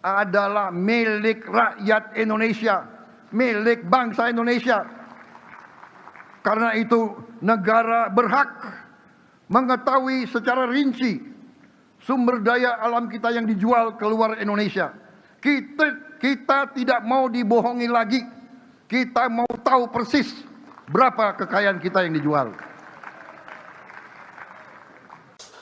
adalah milik rakyat Indonesia, milik bangsa Indonesia. Karena itu negara berhak mengetahui secara rinci sumber daya alam kita yang dijual keluar Indonesia. Kita tidak mau dibohongi lagi. Kita mau tahu persis berapa kekayaan kita yang dijual.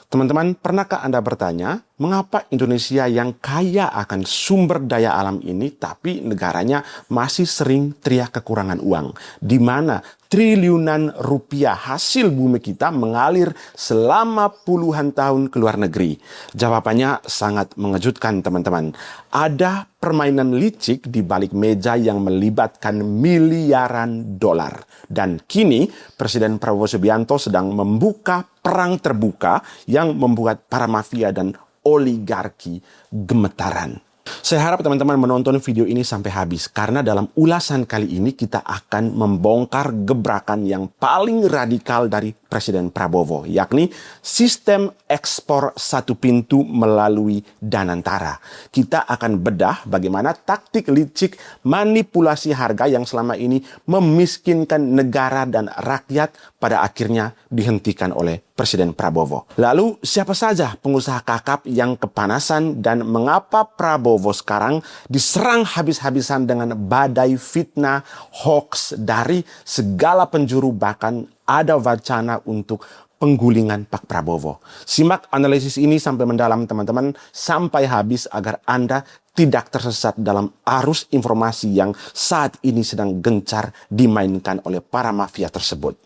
Teman-teman, pernahkah Anda bertanya, mengapa Indonesia yang kaya akan sumber daya alam ini, tapi negaranya masih sering teriak kekurangan uang? Di mana triliunan rupiah hasil bumi kita mengalir selama puluhan tahun ke luar negeri? Jawabannya sangat mengejutkan, teman-teman. Ada permainan licik di balik meja yang melibatkan miliaran dolar. Dan kini, Presiden Prabowo Subianto sedang membuka perang terbuka yang membuat para mafia dan oligarki gemetaran. Saya harap teman-teman menonton video ini sampai habis, karena dalam ulasan kali ini kita akan membongkar gebrakan yang paling radikal dari Presiden Prabowo, yakni sistem ekspor satu pintu melalui Danantara. Kita akan bedah bagaimana taktik licik manipulasi harga yang selama ini memiskinkan negara dan rakyat pada akhirnya dihentikan oleh Presiden Prabowo. Lalu siapa saja pengusaha kakap yang kepanasan dan mengapa Prabowo sekarang diserang habis-habisan dengan badai fitnah, hoax dari segala penjuru, bahkan ada wacana untuk penggulingan Pak Prabowo. Simak analisis ini sampai mendalam teman-teman, sampai habis agar Anda tidak tersesat dalam arus informasi yang saat ini sedang gencar dimainkan oleh para mafia tersebut.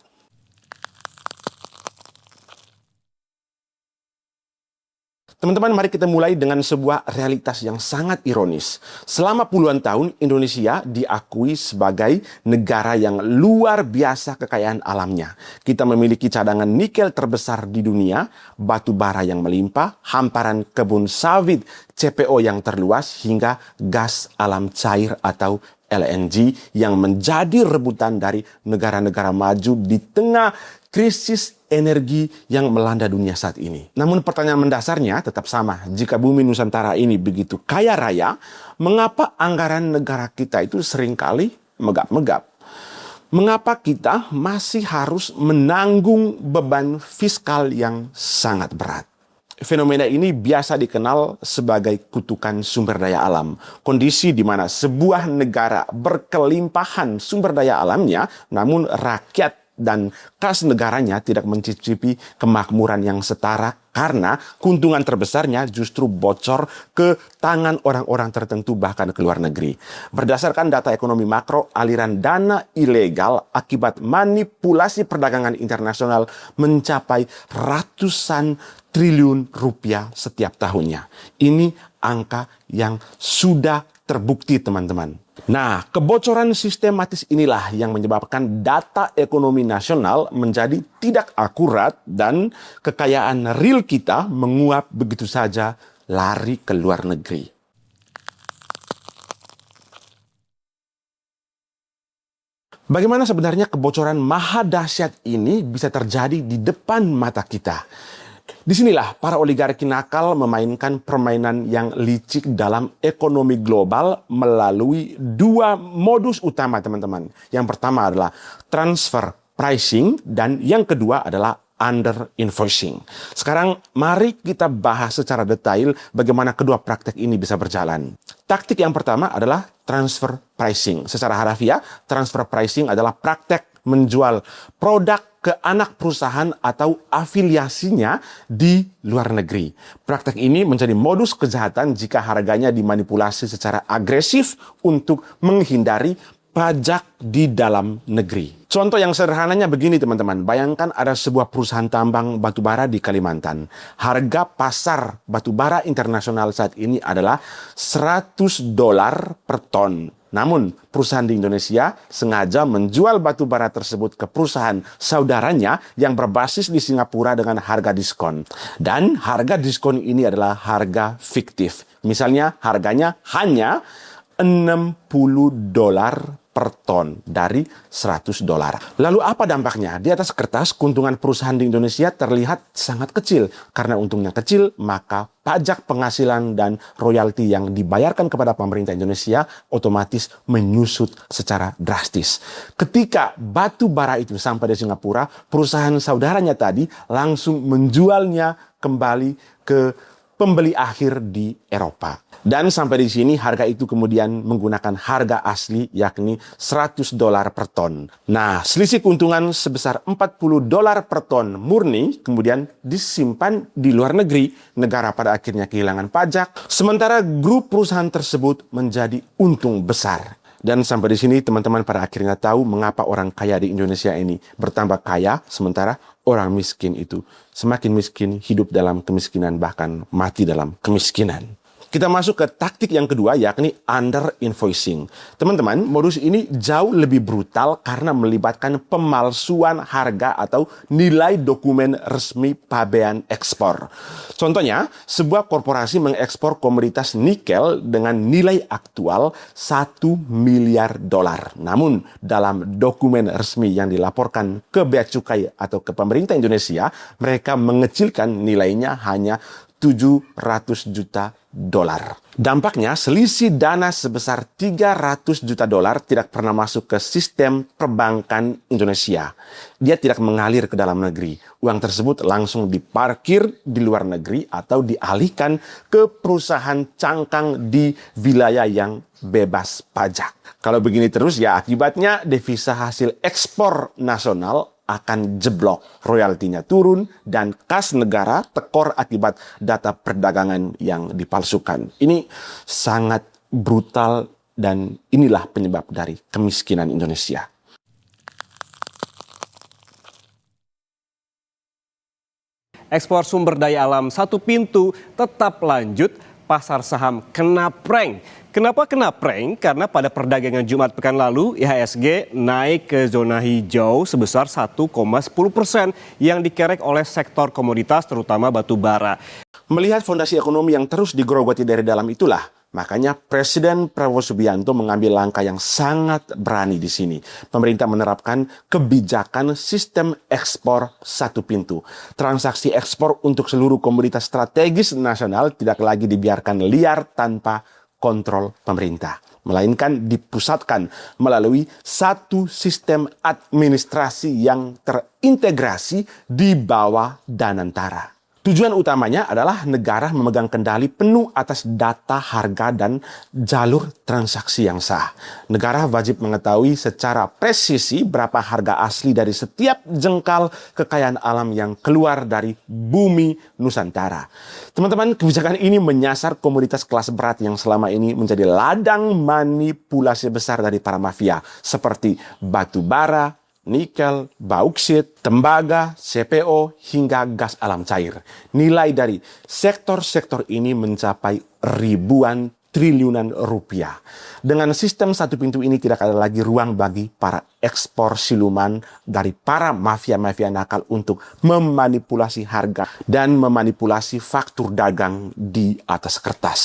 Teman-teman, mari kita mulai dengan sebuah realitas yang sangat ironis. Selama puluhan tahun, Indonesia diakui sebagai negara yang luar biasa kekayaan alamnya. Kita memiliki cadangan nikel terbesar di dunia, batu bara yang melimpah, hamparan kebun sawit, CPO yang terluas, hingga gas alam cair atau LNG yang menjadi rebutan dari negara-negara maju di tengah krisis energi yang melanda dunia saat ini. Namun pertanyaan mendasarnya tetap sama. Jika bumi Nusantara ini begitu kaya raya, mengapa anggaran negara kita itu seringkali megap-megap? Mengapa kita masih harus menanggung beban fiskal yang sangat berat? Fenomena ini biasa dikenal sebagai kutukan sumber daya alam. Kondisi di mana sebuah negara berkelimpahan sumber daya alamnya, namun rakyat dan kas negaranya tidak mencicipi kemakmuran yang setara karena keuntungan terbesarnya justru bocor ke tangan orang-orang tertentu bahkan ke luar negeri. Berdasarkan data ekonomi makro, aliran dana ilegal akibat manipulasi perdagangan internasional mencapai ratusan triliun rupiah setiap tahunnya. Ini angka yang sudah terbukti, teman-teman. Nah, kebocoran sistematis inilah yang menyebabkan data ekonomi nasional menjadi tidak akurat dan kekayaan real kita menguap begitu saja lari ke luar negeri. Bagaimana sebenarnya kebocoran maha dahsyat ini bisa terjadi di depan mata kita? Disinilah para oligarki nakal memainkan permainan yang licik dalam ekonomi global melalui dua modus utama, teman-teman. Yang pertama adalah transfer pricing dan yang kedua adalah under invoicing. Sekarang mari kita bahas secara detail bagaimana kedua praktek ini bisa berjalan. Taktik yang pertama adalah transfer pricing. Secara harafiah, transfer pricing adalah praktek menjual produk ke anak perusahaan atau afiliasinya di luar negeri. Praktek ini menjadi modus kejahatan jika harganya dimanipulasi secara agresif untuk menghindari pajak di dalam negeri. Contoh yang sederhananya begini, teman-teman. Bayangkan ada sebuah perusahaan tambang batubara di Kalimantan. Harga pasar batubara internasional saat ini adalah $100 per ton. Namun, perusahaan di Indonesia sengaja menjual batu bara tersebut ke perusahaan saudaranya yang berbasis di Singapura dengan harga diskon. Dan harga diskon ini adalah harga fiktif. Misalnya, harganya hanya $60 per ton dari $100. Lalu apa dampaknya? Di atas kertas, keuntungan perusahaan di Indonesia terlihat sangat kecil. Karena untungnya kecil, maka pajak penghasilan dan royalti yang dibayarkan kepada pemerintah Indonesia otomatis menyusut secara drastis. Ketika batu bara itu sampai di Singapura, perusahaan saudaranya tadi langsung menjualnya kembali ke pembeli akhir di Eropa. Dan sampai di sini harga itu kemudian menggunakan harga asli yakni $100 per ton. Nah, selisih keuntungan sebesar $40 per ton murni kemudian disimpan di luar negeri. Negara pada akhirnya kehilangan pajak, sementara grup perusahaan tersebut menjadi untung besar. Dan sampai di sini teman-teman pada akhirnya tahu mengapa orang kaya di Indonesia ini bertambah kaya, sementara orang miskin itu semakin miskin, hidup dalam kemiskinan, bahkan mati dalam kemiskinan. Kita masuk ke taktik yang kedua, yakni under invoicing. Teman-teman, modus ini jauh lebih brutal karena melibatkan pemalsuan harga atau nilai dokumen resmi pabean ekspor. Contohnya, sebuah korporasi mengekspor komoditas nikel dengan nilai aktual $1 miliar. Namun, dalam dokumen resmi yang dilaporkan ke Bea Cukai atau ke pemerintah Indonesia, mereka mengecilkan nilainya hanya $700 juta. Dampaknya, selisih dana sebesar $300 juta tidak pernah masuk ke sistem perbankan Indonesia. Dia tidak mengalir ke dalam negeri. Uang tersebut langsung diparkir di luar negeri atau dialihkan ke perusahaan cangkang di wilayah yang bebas pajak. Kalau begini terus, ya akibatnya devisa hasil ekspor nasional akan jeblok, royaltinya turun, dan kas negara tekor akibat data perdagangan yang dipalsukan. Ini sangat brutal dan inilah penyebab dari kemiskinan Indonesia. Ekspor sumber daya alam satu pintu tetap lanjut, pasar saham kena prank. Kenapa kena prank? Karena pada perdagangan Jumat pekan lalu, IHSG naik ke zona hijau sebesar 1,10% yang dikerek oleh sektor komoditas terutama batu bara. Melihat fondasi ekonomi yang terus digerogoti dari dalam itulah, makanya Presiden Prabowo Subianto mengambil langkah yang sangat berani di sini. Pemerintah menerapkan kebijakan sistem ekspor satu pintu. Transaksi ekspor untuk seluruh komoditas strategis nasional tidak lagi dibiarkan liar tanpa kontrol pemerintah, melainkan dipusatkan melalui satu sistem administrasi yang terintegrasi di bawah Danantara. Tujuan utamanya adalah negara memegang kendali penuh atas data, harga, dan jalur transaksi yang sah. Negara wajib mengetahui secara presisi berapa harga asli dari setiap jengkal kekayaan alam yang keluar dari bumi Nusantara. Teman-teman, kebijakan ini menyasar komoditas kelas berat yang selama ini menjadi ladang manipulasi besar dari para mafia, seperti batu bara, nikel, bauksit, tembaga, CPO, hingga gas alam cair. Nilai dari sektor-sektor ini mencapai ribuan triliunan rupiah. Dengan sistem satu pintu ini tidak ada lagi ruang bagi para ekspor siluman dari para mafia-mafia nakal untuk memanipulasi harga dan memanipulasi faktur dagang di atas kertas.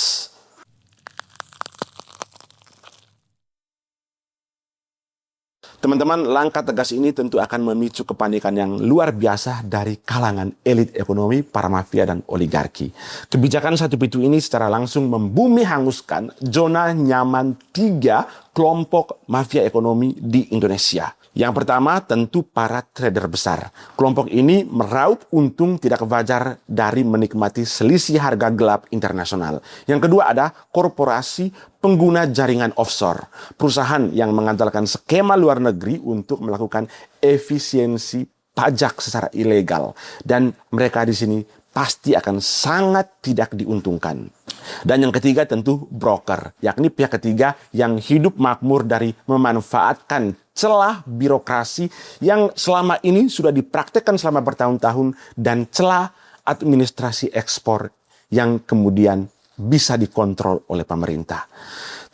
Teman-teman, langkah tegas ini tentu akan memicu kepanikan yang luar biasa dari kalangan elit ekonomi, para mafia, dan oligarki. Kebijakan satu pintu ini secara langsung membumi hanguskan zona nyaman 3 kelompok mafia ekonomi di Indonesia. Yang pertama tentu para trader besar. Kelompok ini meraup untung tidak wajar dari menikmati selisih harga gelap internasional. Yang kedua ada korporasi pengguna jaringan offshore. Perusahaan yang mengandalkan skema luar negeri untuk melakukan efisiensi pajak secara ilegal. Dan mereka di sini pasti akan sangat tidak diuntungkan. Dan yang ketiga tentu broker, yakni pihak ketiga yang hidup makmur dari memanfaatkan celah birokrasi yang selama ini sudah dipraktekkan selama bertahun-tahun dan celah administrasi ekspor yang kemudian bisa dikontrol oleh pemerintah.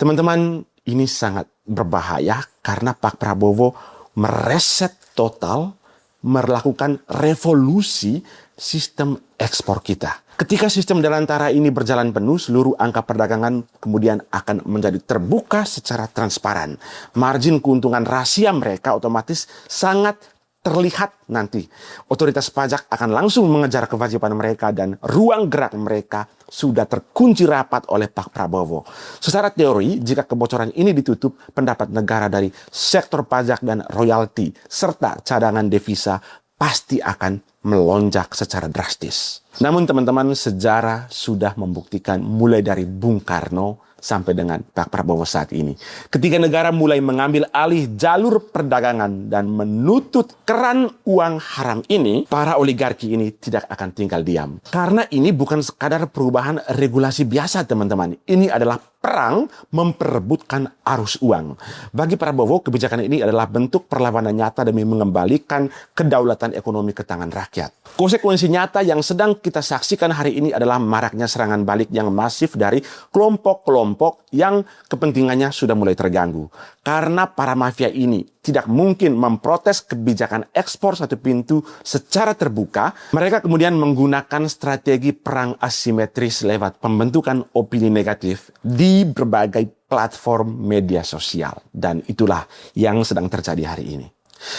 Teman-teman, ini sangat berbahaya karena Pak Prabowo mereset total, melakukan revolusi sistem ekspor kita. Ketika sistem delantara ini berjalan penuh, seluruh angka perdagangan kemudian akan menjadi terbuka secara transparan. Margin keuntungan rahasia mereka otomatis sangat terlihat nanti. Otoritas pajak akan langsung mengejar kewajiban mereka dan ruang gerak mereka sudah terkunci rapat oleh Pak Prabowo. Secara teori, jika kebocoran ini ditutup, pendapat negara dari sektor pajak dan royalti serta cadangan devisa pasti akan melonjak secara drastis. Namun teman-teman, sejarah sudah membuktikan mulai dari Bung Karno sampai dengan Pak Prabowo saat ini. Ketika negara mulai mengambil alih jalur perdagangan dan menutup keran uang haram ini, para oligarki ini tidak akan tinggal diam. Karena ini bukan sekadar perubahan regulasi biasa, teman-teman. Ini adalah perang memperebutkan arus uang. Bagi Prabowo, kebijakan ini adalah bentuk perlawanan nyata demi mengembalikan kedaulatan ekonomi ke tangan rakyat. Konsekuensi nyata yang sedang kita saksikan hari ini adalah maraknya serangan balik yang masif dari kelompok-kelompok yang kepentingannya sudah mulai terganggu. Karena para mafia ini tidak mungkin memprotes kebijakan ekspor satu pintu secara terbuka, mereka kemudian menggunakan strategi perang asimetris lewat pembentukan opini negatif di berbagai platform media sosial. Dan itulah yang sedang terjadi hari ini.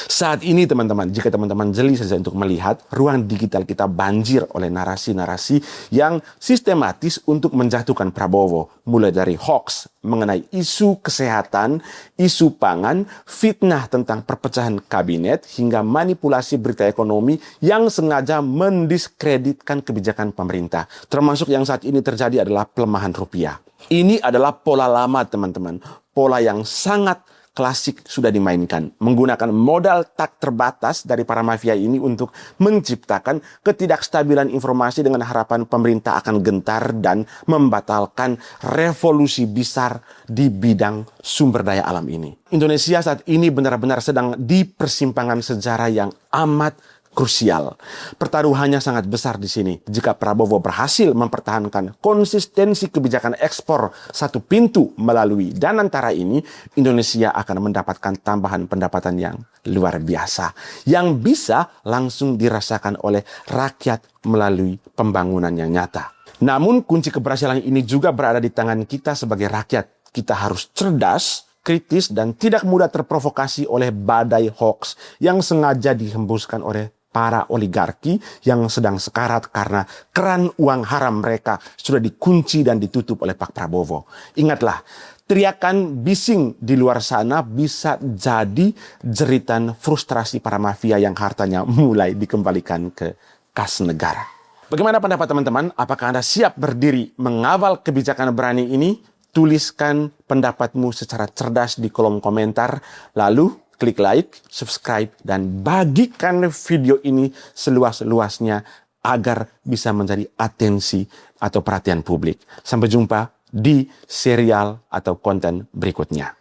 Saat ini teman-teman, jika teman-teman jeli saja untuk melihat, ruang digital kita banjir oleh narasi-narasi yang sistematis untuk menjatuhkan Prabowo. Mulai dari hoax mengenai isu kesehatan, isu pangan, fitnah tentang perpecahan kabinet, hingga manipulasi berita ekonomi yang sengaja mendiskreditkan kebijakan pemerintah. Termasuk yang saat ini terjadi adalah pelemahan rupiah. Ini adalah pola lama teman-teman, pola yang sangat klasik sudah dimainkan, menggunakan modal tak terbatas dari para mafia ini untuk menciptakan ketidakstabilan informasi dengan harapan pemerintah akan gentar dan membatalkan revolusi besar di bidang sumber daya alam ini. Indonesia saat ini benar-benar sedang di persimpangan sejarah yang amat krusial. Pertaruhannya sangat besar di sini. Jika Prabowo berhasil mempertahankan konsistensi kebijakan ekspor satu pintu melalui Danantara ini, Indonesia akan mendapatkan tambahan pendapatan yang luar biasa, yang bisa langsung dirasakan oleh rakyat melalui pembangunan yang nyata. Namun kunci keberhasilan ini juga berada di tangan kita sebagai rakyat. Kita harus cerdas, kritis, dan tidak mudah terprovokasi oleh badai hoax yang sengaja dihembuskan oleh para oligarki yang sedang sekarat karena keran uang haram mereka sudah dikunci dan ditutup oleh Pak Prabowo. Ingatlah, teriakan bising di luar sana bisa jadi jeritan frustrasi para mafia yang hartanya mulai dikembalikan ke kas negara. Bagaimana pendapat teman-teman? Apakah Anda siap berdiri mengawal kebijakan berani ini? Tuliskan pendapatmu secara cerdas di kolom komentar. Lalu klik like, subscribe, dan bagikan video ini seluas-luasnya agar bisa menjadi atensi atau perhatian publik. Sampai jumpa di serial atau konten berikutnya.